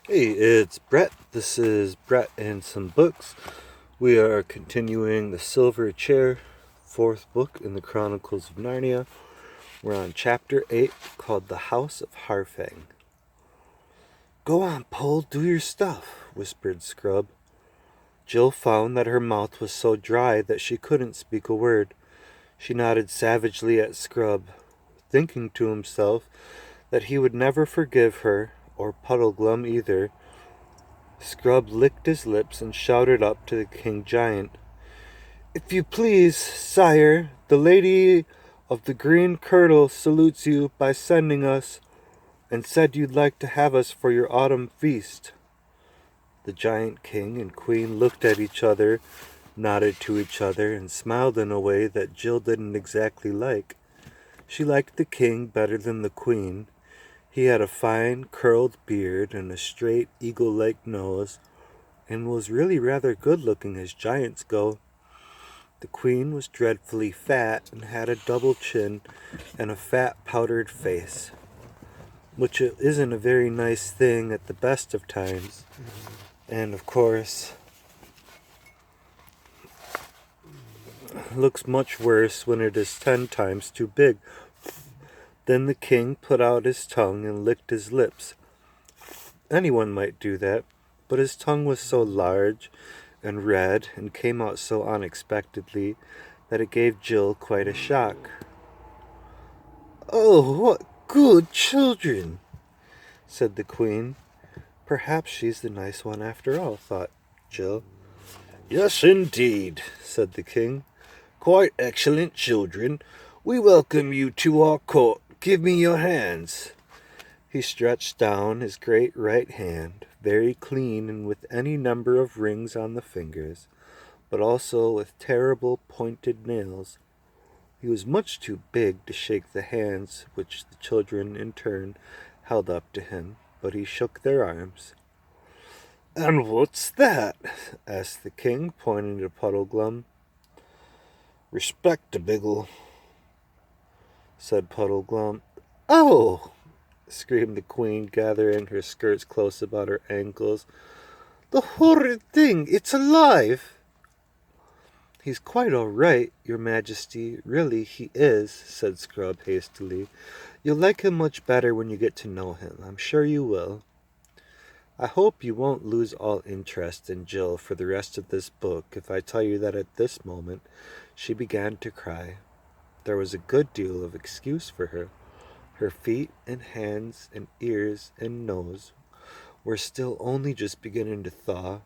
Hey, it's Brett. This is Brett and some books. We are continuing The Silver Chair, fourth book in the Chronicles of Narnia. We're on chapter 8 called The House of Harfang. Go on, Pole, do your stuff, whispered Scrub. Jill found that her mouth was so dry that she couldn't speak a word. She nodded savagely at Scrub, thinking to himself that he would never forgive her, or Puddleglum either. Scrub licked his lips and shouted up to the King Giant. If you please, sire, the Lady of the Green Kirtle salutes you by sending us, and said you'd like to have us for your autumn feast. The giant king and queen looked at each other, nodded to each other, and smiled in a way that Jill didn't exactly like. She liked the king better than the queen. He had a fine, curled beard and a straight, eagle-like nose, and was really rather good-looking as giants go. The queen was dreadfully fat and had a double chin and a fat, powdered face, which isn't a very nice thing at the best of times. And, of course, looks much worse when it is 10 times too big. Then the king put out his tongue and licked his lips. Anyone might do that, but his tongue was so large and red and came out so unexpectedly that it gave Jill quite a shock. Oh, what good children, said the queen. Perhaps she's the nice one after all, thought Jill. Yes, indeed, said the king. Quite excellent children. We welcome you to our court. Give me your hands. He stretched down his great right hand, very clean and with any number of rings on the fingers, but also with terrible pointed nails. He was much too big to shake the hands which the children in turn held up to him, but he shook their arms. And what's that? Asked the king, pointing to Puddleglum. Respectable, said Puddleglum. Oh! Screamed the queen, gathering her skirts close about her ankles. The horrid thing! It's alive! He's quite all right, your majesty. Really, he is, said Scrub hastily. You'll like him much better when you get to know him. I'm sure you will. I hope you won't lose all interest in Jill for the rest of this book if I tell you that at this moment she began to cry. There was a good deal of excuse for her. Her feet and hands and ears and nose were still only just beginning to thaw.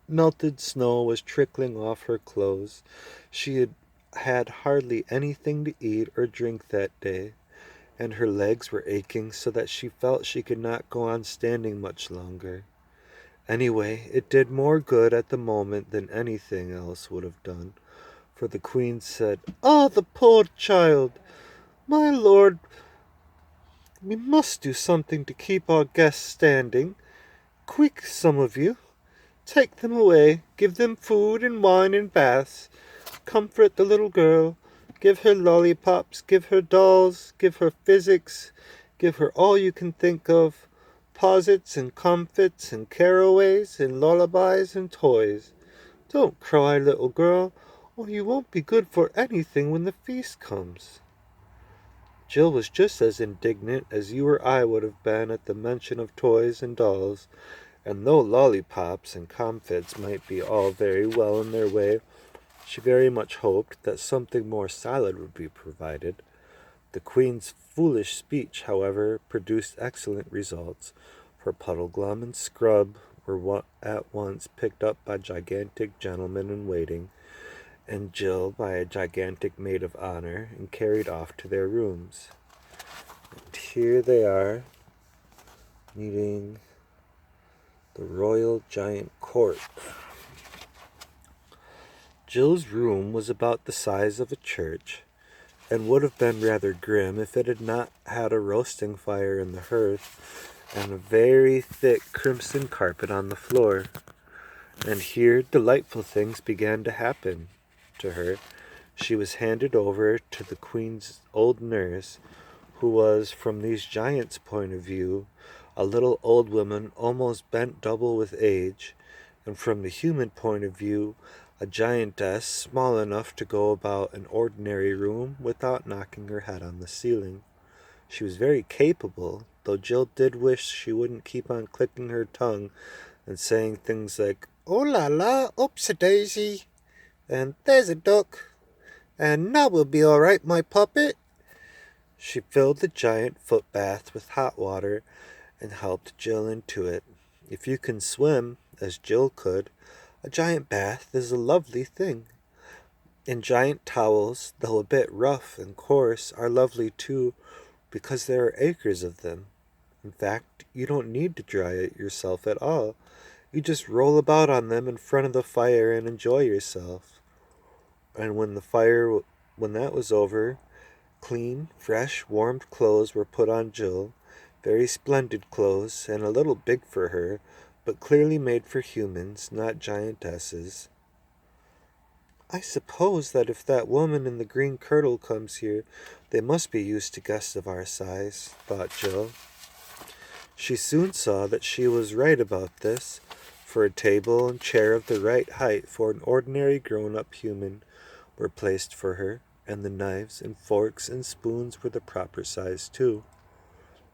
Melted snow was trickling off her clothes. She had had hardly anything to eat or drink that day, and her legs were aching so that she felt she could not go on standing much longer. Anyway, it did more good at the moment than anything else would have done, for the queen said, "Ah, the poor child! My lord, we must do something to keep our guests standing. Quick, some of you. Take them away. Give them food and wine and baths. Comfort the little girl. Give her lollipops. Give her dolls. Give her physics. Give her all you can think of. Posits and comfits and caraways and lullabies and toys. Don't cry, little girl, or you won't be good for anything when the feast comes." Jill was just as indignant as you or I would have been at the mention of toys and dolls, and though lollipops and comfits might be all very well in their way, she very much hoped that something more solid would be provided. The queen's foolish speech, however, produced excellent results, for Puddleglum and Scrub were at once picked up by gigantic gentlemen in waiting, and Jill by a gigantic maid of honor, and carried off to their rooms. And here they are, meeting the royal giant court. Jill's room was about the size of a church, and would have been rather grim if it had not had a roasting fire in the hearth, and a very thick crimson carpet on the floor. And here delightful things began to happen to her. She was handed over to the queen's old nurse, who was, from these giants' point of view, a little old woman almost bent double with age, and from the human point of view, a giantess small enough to go about an ordinary room without knocking her head on the ceiling. She was very capable, though Jill did wish she wouldn't keep on clicking her tongue and saying things like, "Oh la la, oops a daisy," and "there's a duck," and "now we'll be all right, my puppet." She filled the giant foot bath with hot water and helped Jill into it. If you can swim, as Jill could, a giant bath is a lovely thing. And giant towels, though a bit rough and coarse, are lovely too, because there are acres of them. In fact, you don't need to dry it yourself at all. You just roll about on them in front of the fire and enjoy yourself. And when that was over, clean, fresh, warmed clothes were put on Jill, very splendid clothes, and a little big for her, but clearly made for humans, not giantesses. "I suppose that if that woman in the green kirtle comes here, they must be used to guests of our size," thought Jill. She soon saw that she was right about this, for a table and chair of the right height for an ordinary grown-up human were placed for her, and the knives and forks and spoons were the proper size too.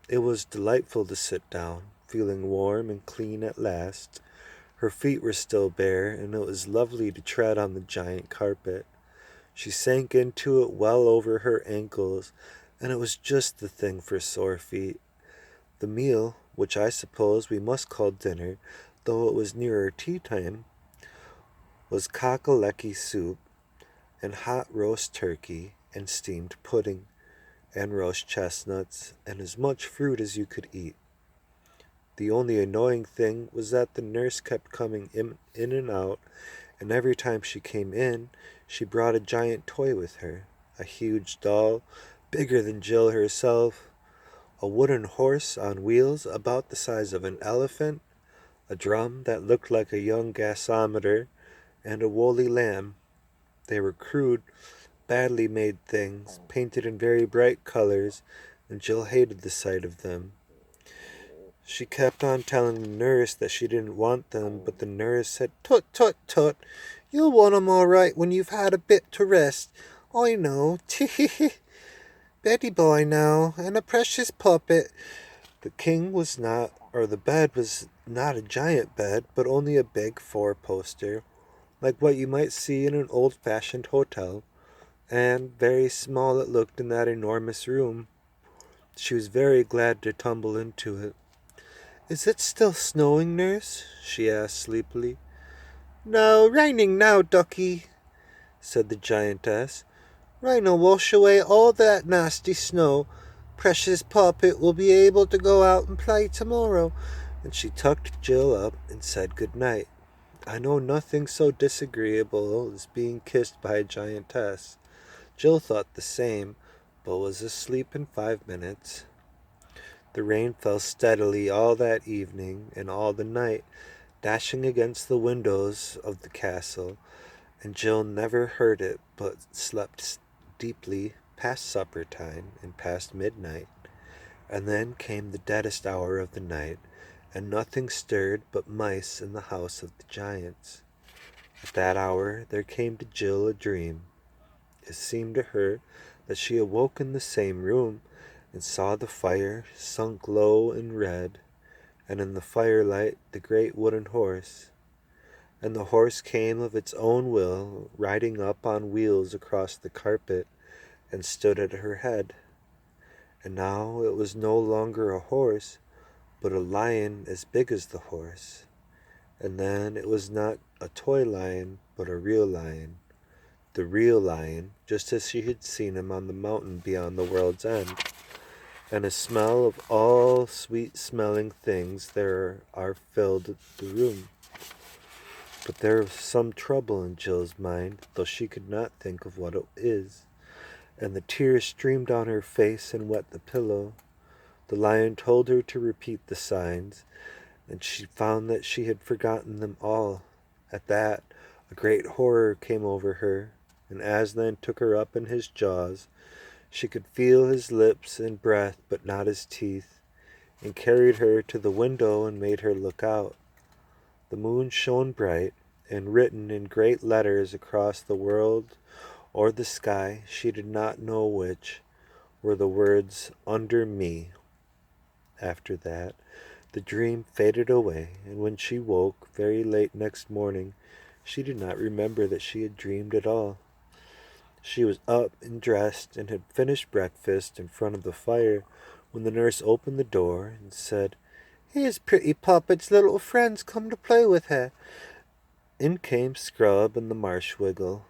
It was delightful to sit down, feeling warm and clean at last. Her feet were still bare, and it was lovely to tread on the giant carpet. She sank into it well over her ankles, and it was just the thing for sore feet. The meal, which I suppose we must call dinner, though it was nearer tea time, was cock-a-lecky soup, and hot roast turkey, and steamed pudding, and roast chestnuts, and as much fruit as you could eat. The only annoying thing was that the nurse kept coming in and out, and every time she came in, she brought a giant toy with her, a huge doll, bigger than Jill herself, a wooden horse on wheels about the size of an elephant, a drum that looked like a young gasometer, and a woolly lamb. They were crude, badly made things, painted in very bright colors, and Jill hated the sight of them. She kept on telling the nurse that she didn't want them, but the nurse said, "Tut, tut, tut, you'll want 'em all right when you've had a bit to rest. I know, tee-hee-hee. Betty boy now, and a precious puppet." The king was not, or the bed was not a giant bed, but only a big four-poster, like what you might see in an old-fashioned hotel, and very small it looked in that enormous room. She was very glad to tumble into it. "Is it still snowing, nurse?" she asked sleepily. "No, raining now, ducky," said the giantess. "Rain'll wash away all that nasty snow. Precious puppet will be able to go out and play tomorrow." And she tucked Jill up and said good night. I know nothing so disagreeable as being kissed by a giantess. Jill thought the same, but was asleep in 5 minutes. The rain fell steadily all that evening and all the night, dashing against the windows of the castle, and Jill never heard it, but slept deeply past supper time and past midnight. And then came the deadest hour of the night, and nothing stirred but mice in the house of the giants. At that hour there came to Jill a dream. It seemed to her that she awoke in the same room, and saw the fire sunk low and red, and in the firelight the great wooden horse. And the horse came of its own will, riding up on wheels across the carpet, and stood at her head. And now it was no longer a horse, but a lion as big as the horse. And then it was not a toy lion, but a real lion. The real lion, just as she had seen him on the mountain beyond the world's end. And a smell of all sweet-smelling things there are filled the room. But there was some trouble in Jill's mind, though she could not think of what it is, and the tears streamed down her face and wet the pillow. The lion told her to repeat the signs, and she found that she had forgotten them all. At that, a great horror came over her, and Aslan took her up in his jaws. She could feel his lips and breath, but not his teeth, and carried her to the window and made her look out. The moon shone bright, and written in great letters across the world or the sky, she did not know which, were the words, "Under me." After that, the dream faded away, and when she woke very late next morning, she did not remember that she had dreamed at all. She was up and dressed and had finished breakfast in front of the fire when the nurse opened the door and said, "Here's Pretty Puppet's little friends come to play with her." In came Scrub and the Marsh Wiggle.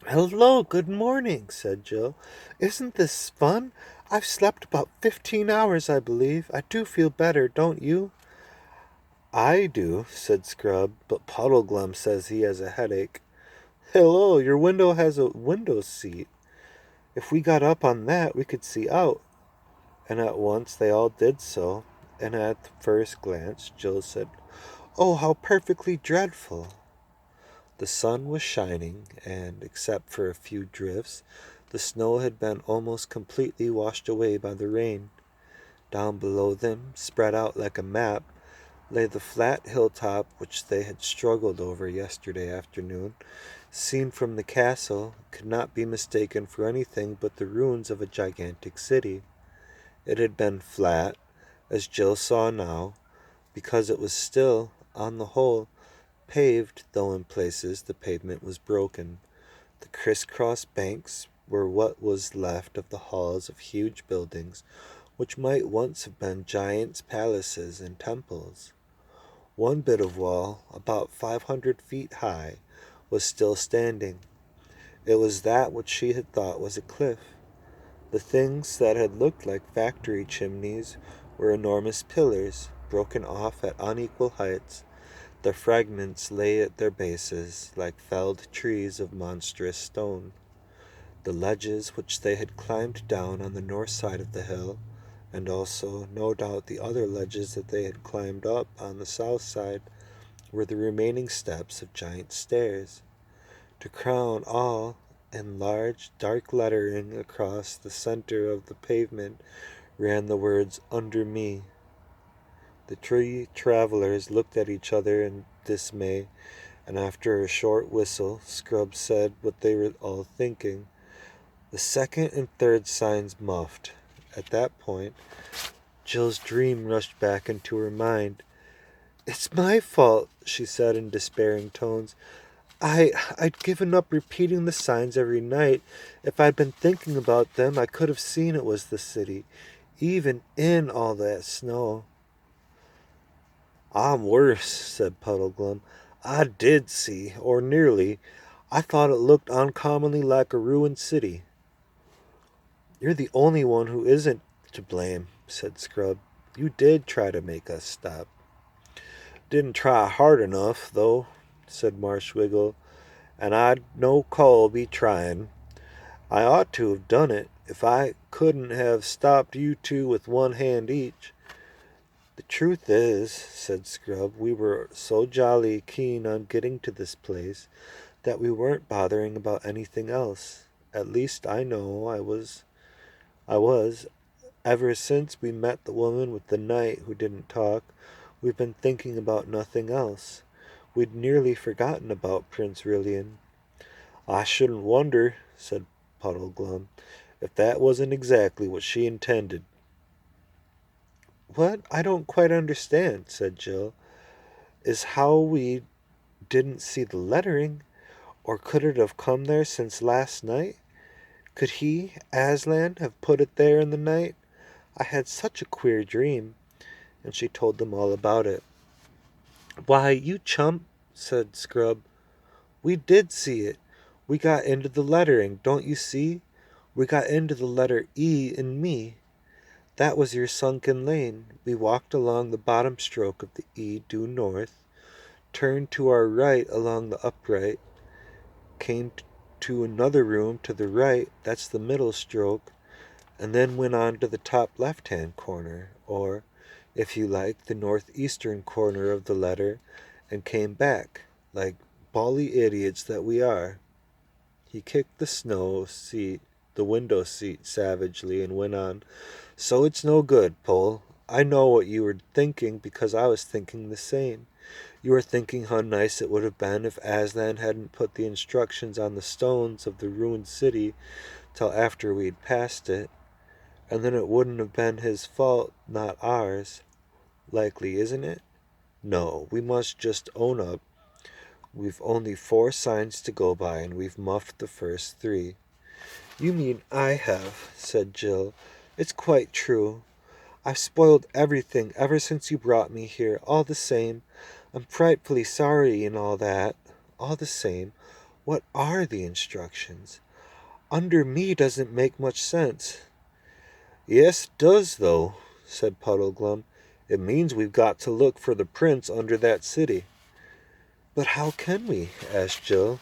"Hello, good morning," said Jill. "Isn't this fun? I've slept about 15 hours, I believe. I do feel better, don't you?" "I do," said Scrub, "but Puddleglum says he has a headache." "Hello, your window has a window seat. If we got up on that, we could see out." And at once they all did so, and at the first glance Jill said, "Oh, how perfectly dreadful!" The sun was shining, and, except for a few drifts, the snow had been almost completely washed away by the rain. Down below them, spread out like a map, lay the flat hilltop which they had struggled over yesterday afternoon. Seen from the castle, it could not be mistaken for anything but the ruins of a gigantic city. It had been flat, as Jill saw now, because it was still, on the whole, paved, though in places the pavement was broken. The crisscross banks were what was left of the halls of huge buildings which might once have been giants' palaces and temples. One bit of wall, about 500 feet high, was still standing. It was that which she had thought was a cliff. The things that had looked like factory chimneys were enormous pillars, broken off at unequal heights. The fragments lay at their bases like felled trees of monstrous stone. The ledges which they had climbed down on the north side of the hill, and also, no doubt, the other ledges that they had climbed up on the south side, were the remaining steps of giant stairs. To crown all, in large, dark lettering across the center of the pavement, ran the words, "Under me." The three travelers looked at each other in dismay, and after a short whistle, Scrub said what they were all thinking. The second and third signs muffed. At that point, Jill's dream rushed back into her mind. "It's my fault," she said in despairing tones. I'd given up repeating the signs every night. If I'd been thinking about them, I could have seen it was the city, even in all that snow." "I'm worse," said Puddleglum. "I did see, or nearly. I thought it looked uncommonly like a ruined city." "You're the only one who isn't to blame," said Scrub. "You did try to make us stop." "Didn't try hard enough, though," said Marshwiggle, "and I'd no call be trying. I ought to have done it, if I couldn't have stopped you two with one hand each." "The truth is," said Scrub, "we were so jolly keen on getting to this place that we weren't bothering about anything else. At least I know I was. Ever since we met the woman with the knight who didn't talk, we've been thinking about nothing else. We'd nearly forgotten about Prince Rillian." "I shouldn't wonder," said Puddleglum, "if that wasn't exactly what she intended." "What I don't quite understand," said Jill, "is how we didn't see the lettering. Or could it have come there since last night? Could he, Aslan, have put it there in the night? I had such a queer dream." And she told them all about it. "Why, you chump," said Scrub, "we did see it. We got into the lettering, don't you see? We got into the letter E in me. That was your sunken lane. We walked along the bottom stroke of the E due north, turned to our right along the upright, came to another room to the right, that's the middle stroke, and then went on to the top left-hand corner, or, if you like, the northeastern corner of the letter, and came back, like bally idiots that we are." He kicked the window seat savagely, and went on, "So it's no good, Pole. I know what you were thinking because I was thinking the same. You were thinking how nice it would have been if Aslan hadn't put the instructions on the stones of the ruined city till after we'd passed it, and then it wouldn't have been his fault, not ours. Likely, isn't it? No, we must just own up. We've only 4 signs to go by, and we've muffed the first 3. You mean I have, said Jill. It's quite true. I've spoiled everything ever since you brought me here. All the same, I'm frightfully sorry and all that. All the same, what are the instructions? Under me doesn't make much sense. Yes, it does, though, said Puddleglum. It means we've got to look for the prince under that city. But how can we? Asked Jill.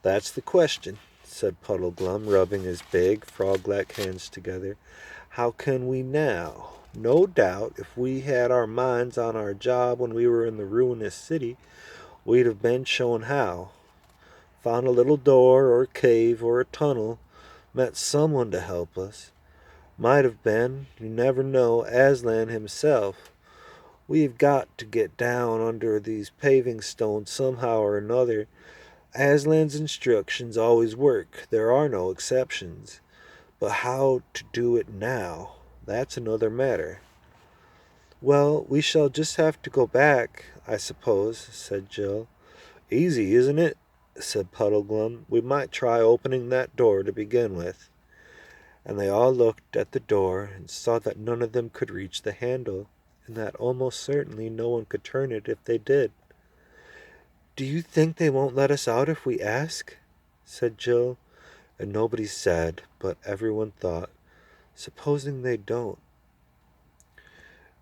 That's the question, said Puddleglum, rubbing his big, frog-like hands together. How can we now? No doubt, if we had our minds on our job when we were in the ruinous city, we'd have been shown how. Found a little door or a cave or a tunnel, met someone to help us. Might have been, you never know, Aslan himself. We've got to get down under these paving stones somehow or another. Aslan's instructions always work. There are no exceptions. But how to do it now? That's another matter. Well, we shall just have to go back, I suppose, said Jill. Easy, isn't it? Said Puddleglum. We might try opening that door to begin with. And they all looked at the door and saw that none of them could reach the handle, and that almost certainly no one could turn it if they did. Do you think they won't let us out if we ask? Said Jill, and nobody said, but everyone thought, supposing they don't.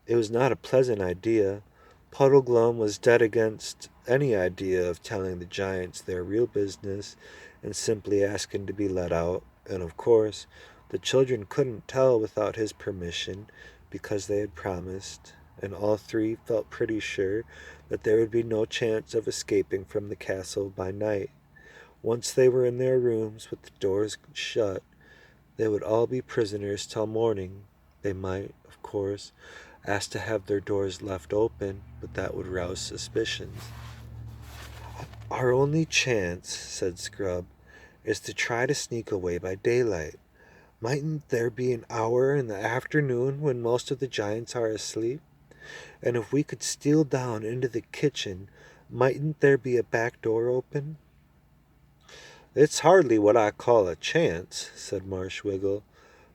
It was not a pleasant idea. Puddleglum was dead against any idea of telling the giants their real business and simply asking to be let out, and of course, the children couldn't tell without his permission because they had promised, and all 3 felt pretty sure that there would be no chance of escaping from the castle by night. Once they were in their rooms with the doors shut, they would all be prisoners till morning. They might, of course, ask to have their doors left open, but that would rouse suspicions. Our only chance, said Scrub, is to try to sneak away by daylight. Mightn't there be an hour in the afternoon when most of the giants are asleep? And if we could steal down into the kitchen, mightn't there be a back door open? It's hardly what I call a chance, said Marshwiggle,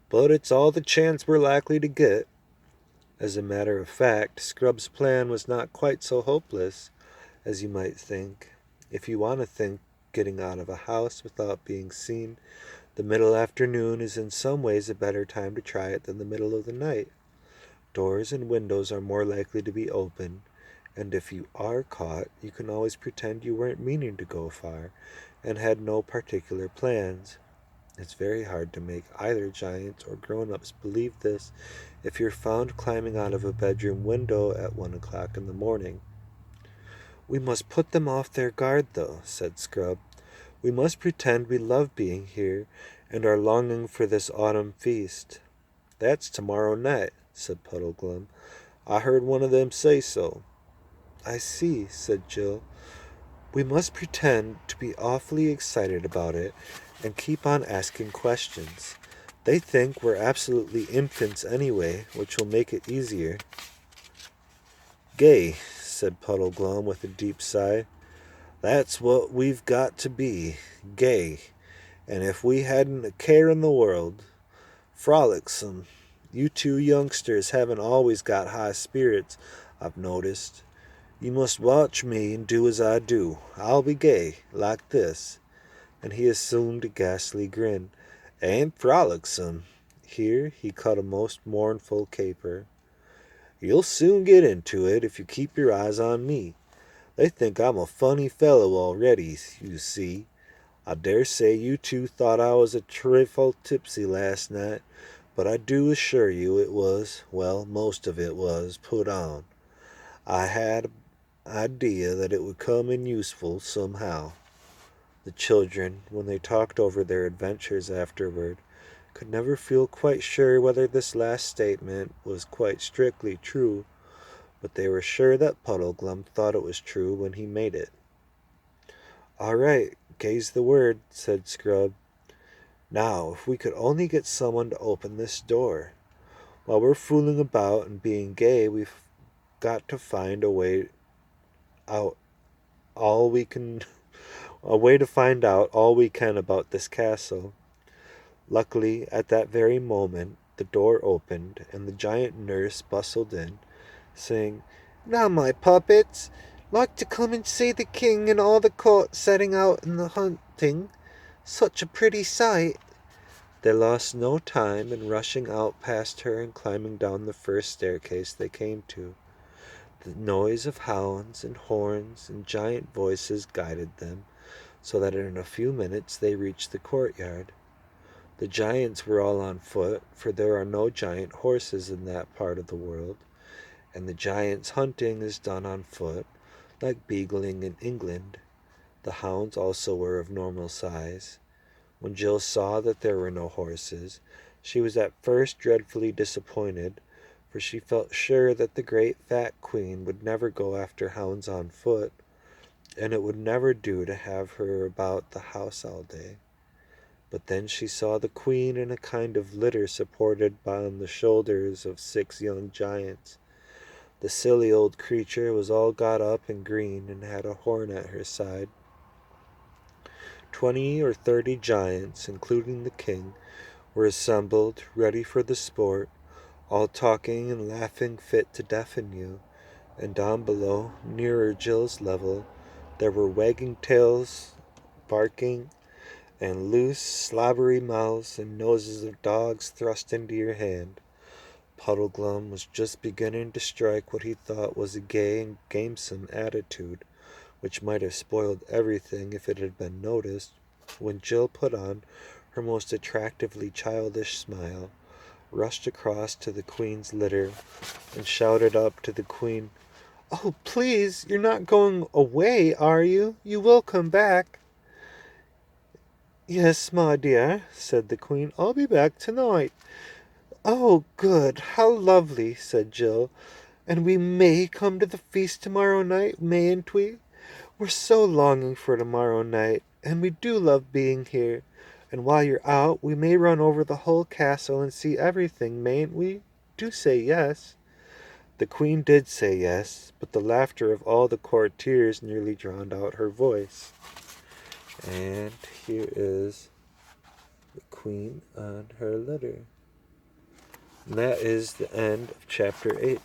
but it's all the chance we're likely to get. As a matter of fact, Scrub's plan was not quite so hopeless as you might think. If you want to think getting out of a house without being seen, the middle afternoon is in some ways a better time to try it than the middle of the night. Doors and windows are more likely to be open, and if you are caught, you can always pretend you weren't meaning to go far and had no particular plans. It's very hard to make either giants or grown-ups believe this if you're found climbing out of a bedroom window at 1 o'clock in the morning. We must put them off their guard, though, said Scrub. We must pretend we love being here and are longing for this autumn feast. That's tomorrow night, said Puddleglum. I heard one of them say so. I see, said Jill. We must pretend to be awfully excited about it and keep on asking questions. They think we're absolutely infants anyway, which will make it easier. Gay, said Puddleglum with a deep sigh. That's what we've got to be, gay, and if we hadn't a care in the world, frolicsome. You 2 youngsters haven't always got high spirits, I've noticed. You must watch me and do as I do. I'll be gay, like this. And he assumed a ghastly grin. And frolicsome. Here he cut a most mournful caper. You'll soon get into it if you keep your eyes on me. They think I'm a funny fellow already, you see. I dare say you 2 thought I was a trifle tipsy last night, but I do assure you it was, well, most of it was, put on. I had an idea that it would come in useful somehow. The children, when they talked over their adventures afterward, could never feel quite sure whether this last statement was quite strictly true, but they were sure that Puddleglum thought it was true when he made it. "All right, gaze the word," said Scrub. "Now, if we could only get someone to open this door. While we're fooling about and being gay, we've got to find a way out all we can a way to find out all we can about this castle." Luckily, at that very moment, the door opened, and the giant nurse bustled in, saying, "Now, my puppets, like to come and see the king and all the court setting out in the hunting. Such a pretty sight." They lost no time in rushing out past her and climbing down the first staircase they came to. The noise of hounds and horns and giant voices guided them, so that in a few minutes they reached the courtyard. The giants were all on foot, for there are no giant horses in that part of the world, and the giants' hunting is done on foot, like beagling in England. The hounds also were of normal size. When Jill saw that there were no horses, she was at first dreadfully disappointed, for she felt sure that the great fat queen would never go after hounds on foot, and it would never do to have her about the house all day. But then she saw the queen in a kind of litter supported on the shoulders of 6 young giants. The silly old creature was all got up in green and had a horn at her side. 20 or 30 giants, including the king, were assembled, ready for the sport, all talking and laughing fit to deafen you, and down below, nearer Jill's level, there were wagging tails, barking, and loose, slobbery mouths and noses of dogs thrust into your hand. Puddleglum was just beginning to strike what he thought was a gay and gamesome attitude, which might have spoiled everything if it had been noticed, when Jill put on her most attractively childish smile, rushed across to the queen's litter, and shouted up to the queen, "Oh, please, you're not going away, are you? You will come back." "Yes, my dear," said the queen. "I'll be back tonight." "Oh, good! How lovely!" said Jill. "And we may come to the feast tomorrow night, mayn't we? We're so longing for tomorrow night, and we do love being here. And while you're out, we may run over the whole castle and see everything, mayn't we? Do say yes." The queen did say yes, but the laughter of all the courtiers nearly drowned out her voice. And here is the queen on her litter. And that is the end of chapter 8.